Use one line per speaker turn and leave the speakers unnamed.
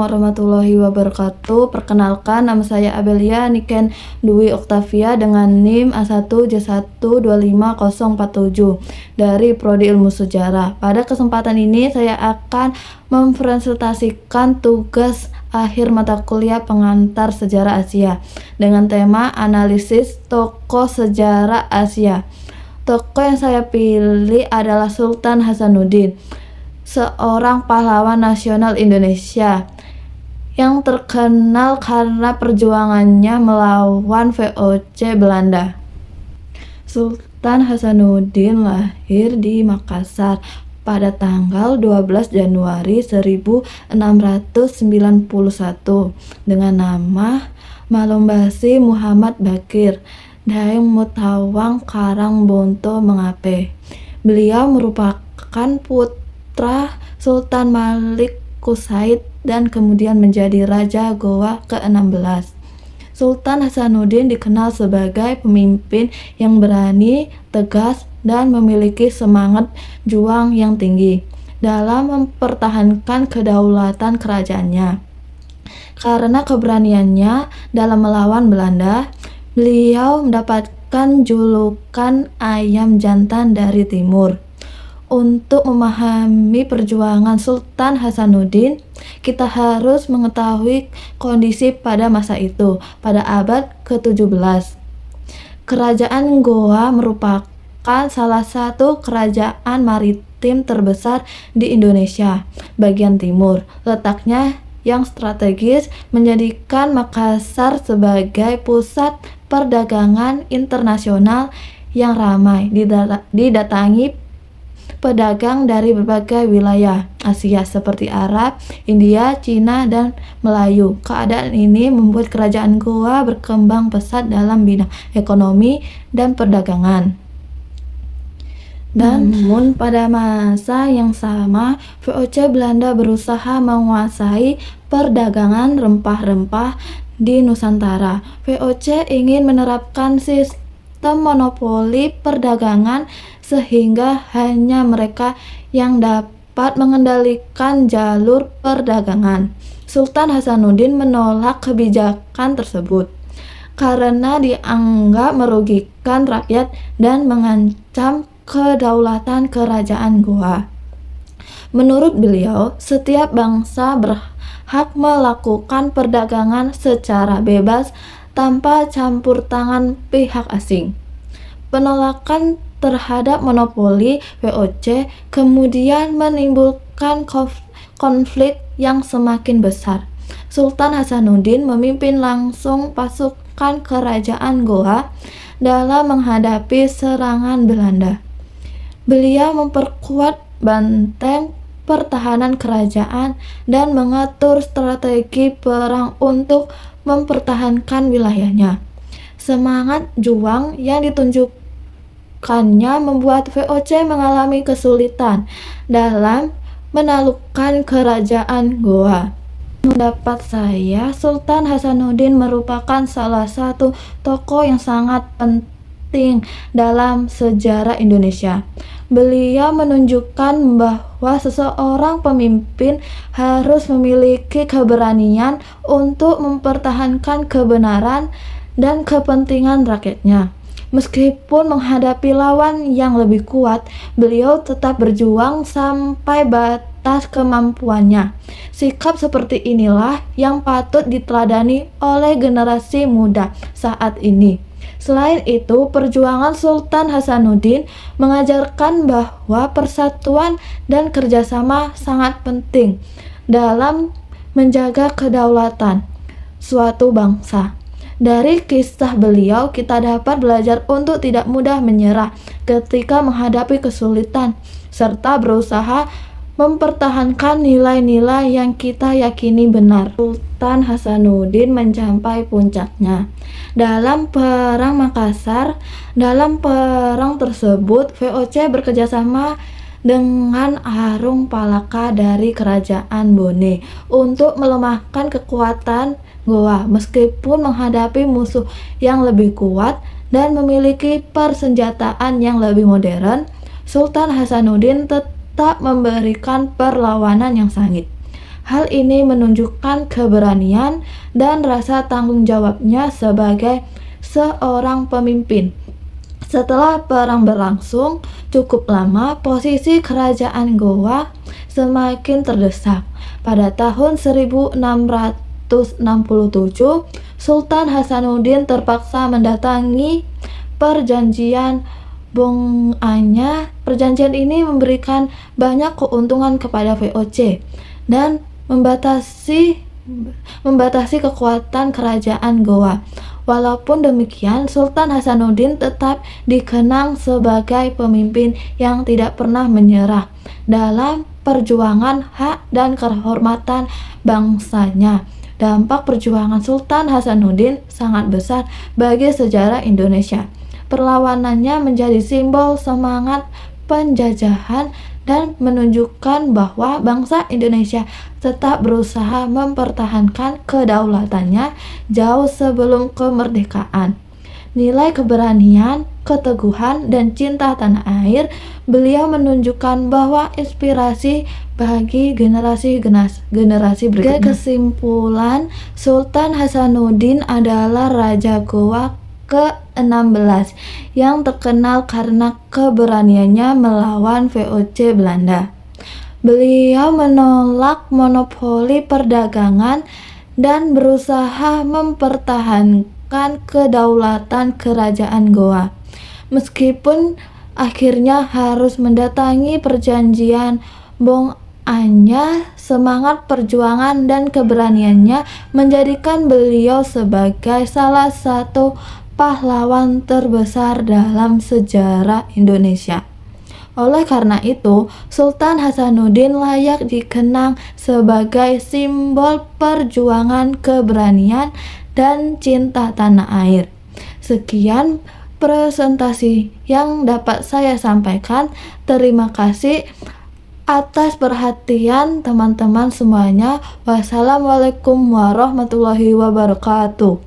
warahmatullahi wabarakatuh. Perkenalkan, nama saya Abelia Niken Dwi Oktavia dengan NIM A1J1250047 dari Prodi Ilmu Sejarah. Pada kesempatan ini saya akan mempresentasikan tugas akhir mata kuliah pengantar sejarah Asia dengan tema analisis tokoh sejarah Asia. Tokoh yang saya pilih adalah Sultan Hasanuddin, seorang pahlawan nasional Indonesia yang terkenal karena perjuangannya melawan VOC Belanda. Sultan Hasanuddin lahir di Makassar pada tanggal 12 Januari 1691 dengan nama Malombasi Muhammad Bakir Daeng Mutawang Karangbonto Mengape. Beliau merupakan putra Sultan Malik Kusaid dan kemudian menjadi Raja Goa ke-16. Sultan Hasanuddin dikenal sebagai pemimpin yang berani, tegas, dan memiliki semangat juang yang tinggi dalam mempertahankan kedaulatan kerajaannya. Karena keberaniannya dalam melawan Belanda, beliau mendapatkan julukan ayam jantan dari timur. Untuk memahami perjuangan Sultan Hasanuddin, kita harus mengetahui kondisi pada masa itu, pada abad ke-17. Kerajaan Goa merupakan salah satu kerajaan maritim terbesar di Indonesia bagian timur. Letaknya yang strategis menjadikan Makassar sebagai pusat perdagangan internasional yang ramai didatangi pedagang dari berbagai wilayah Asia seperti Arab, India, Cina, dan Melayu. Keadaan ini membuat kerajaan Goa berkembang pesat dalam bidang ekonomi dan perdagangan. Namun pada masa yang sama, VOC Belanda berusaha menguasai perdagangan rempah-rempah di Nusantara. VOC ingin menerapkan sistem monopoli perdagangan sehingga hanya mereka yang dapat mengendalikan jalur perdagangan. Sultan Hasanuddin menolak kebijakan tersebut karena dianggap merugikan rakyat dan mengancam kedaulatan kerajaan Goa. Menurut beliau, setiap bangsa berhak melakukan perdagangan secara bebas tanpa campur tangan pihak asing. Penolakan terhadap monopoli VOC kemudian menimbulkan konflik yang semakin besar. Sultan Hasanuddin memimpin langsung pasukan kerajaan Goa dalam menghadapi serangan Belanda. Beliau memperkuat benteng pertahanan kerajaan dan mengatur strategi perang untuk mempertahankan wilayahnya. Semangat juang yang ditunjukkannya membuat VOC mengalami kesulitan dalam menaklukkan kerajaan Goa. Pendapat saya, Sultan Hasanuddin merupakan salah satu tokoh yang sangat penting dalam sejarah Indonesia. Beliau menunjukkan bahwa seseorang pemimpin harus memiliki keberanian untuk mempertahankan kebenaran dan kepentingan rakyatnya. Meskipun menghadapi lawan yang lebih kuat, beliau tetap berjuang sampai batas kemampuannya. Sikap seperti inilah yang patut diteladani oleh generasi muda saat ini. Selain itu, perjuangan Sultan Hasanuddin mengajarkan bahwa persatuan dan kerjasama sangat penting dalam menjaga kedaulatan suatu bangsa. Dari kisah beliau, kita dapat belajar untuk tidak mudah menyerah ketika menghadapi kesulitan, serta berusaha mempertahankan nilai-nilai yang kita yakini benar. Sultan Hasanuddin mencapai puncaknya dalam Perang Makassar. Dalam perang tersebut, VOC bekerjasama dengan Arung Palaka dari Kerajaan Bone untuk melemahkan kekuatan Goa. Meskipun menghadapi musuh yang lebih kuat dan memiliki persenjataan yang lebih modern, Sultan Hasanuddin tetap memberikan perlawanan yang sengit. Hal ini menunjukkan keberanian dan rasa tanggung jawabnya sebagai seorang pemimpin. Setelah perang berlangsung cukup lama, posisi kerajaan Gowa semakin terdesak. Pada tahun 1667, Sultan Hasanuddin terpaksa mendatangi perjanjian Bonganya. Perjanjian ini memberikan banyak keuntungan kepada VOC dan membatasi kekuatan kerajaan Gowa. Walaupun demikian, Sultan Hasanuddin tetap dikenang sebagai pemimpin yang tidak pernah menyerah dalam perjuangan hak dan kehormatan bangsanya. Dampak perjuangan Sultan Hasanuddin sangat besar bagi sejarah Indonesia. Perlawanannya menjadi simbol semangat penjajahan dan menunjukkan bahwa bangsa Indonesia tetap berusaha mempertahankan kedaulatannya jauh sebelum kemerdekaan. Nilai keberanian, keteguhan, dan cinta tanah air, beliau menunjukkan bahwa inspirasi bagi generasi berikutnya. Kesimpulan, Sultan Hasanuddin adalah Raja Gowa ke-16 yang terkenal karena keberaniannya melawan VOC Belanda. Beliau menolak monopoli perdagangan dan berusaha mempertahankan kedaulatan kerajaan Gowa. Meskipun akhirnya harus mendatangi perjanjian Bonganya, semangat perjuangan dan keberaniannya menjadikan beliau sebagai salah satu pahlawan terbesar dalam sejarah Indonesia. Oleh karena itu, Sultan Hasanuddin layak dikenang sebagai simbol perjuangan keberanian dan cinta tanah air. Sekian presentasi yang dapat saya sampaikan. Terima kasih atas perhatian teman-teman semuanya. Wassalamualaikum warahmatullahi wabarakatuh.